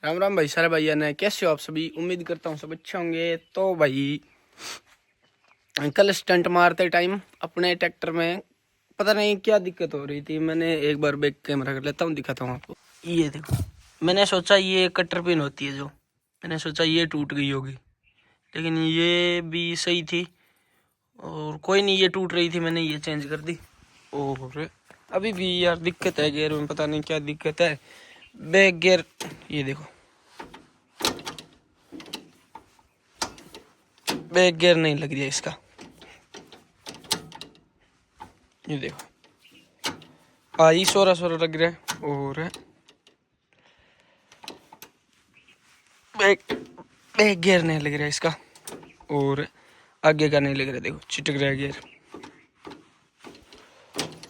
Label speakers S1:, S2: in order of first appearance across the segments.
S1: राम राम भाई सारे भैया ने, कैसे हो आप सभी। उम्मीद करता हूँ सब अच्छे होंगे। तो भाई कल स्टंट मारते टाइम अपने ट्रैक्टर में पता नहीं क्या दिक्कत हो रही थी। मैंने एक बार बैक कैमरा कर लेता हूँ, दिखाता हूँ आपको। ये देखो, मैंने सोचा ये कटर पिन होती है जो, मैंने सोचा ये टूट गई होगी, लेकिन ये भी सही थी और कोई नहीं, ये टूट रही थी, मैंने ये चेंज कर दी। और अभी भी यार दिक्कत है गियर में, पता नहीं क्या दिक्कत है। बैक गियर ये देखो, बैक गियर नहीं लग रहा इसका, ये देखो आई सोरा सोरा लग रहा है। और बैक गियर नहीं लग रहा इसका, और आगे का नहीं लग रहा, देखो चिटक रहा है गियर।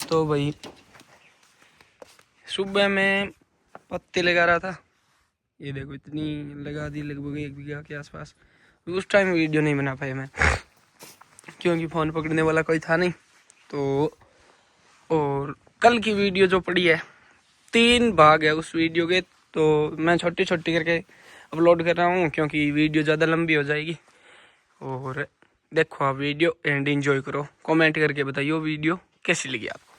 S1: तो भाई सुबह में पत्ते लगा रहा था, ये देखो इतनी लगा दी, लगभग 1 बीघा के आसपास। उस टाइम वीडियो नहीं बना पाया मैं, क्योंकि फ़ोन पकड़ने वाला कोई था नहीं। तो और कल की वीडियो जो पड़ी है, 3 भाग है उस वीडियो के, तो मैं छोटी छोटी करके अपलोड कर रहा हूँ क्योंकि वीडियो ज़्यादा लंबी हो जाएगी। और देखो आप वीडियो एंड एंजॉय करो, कमेंट करके बताइए वीडियो कैसी लगी आपको।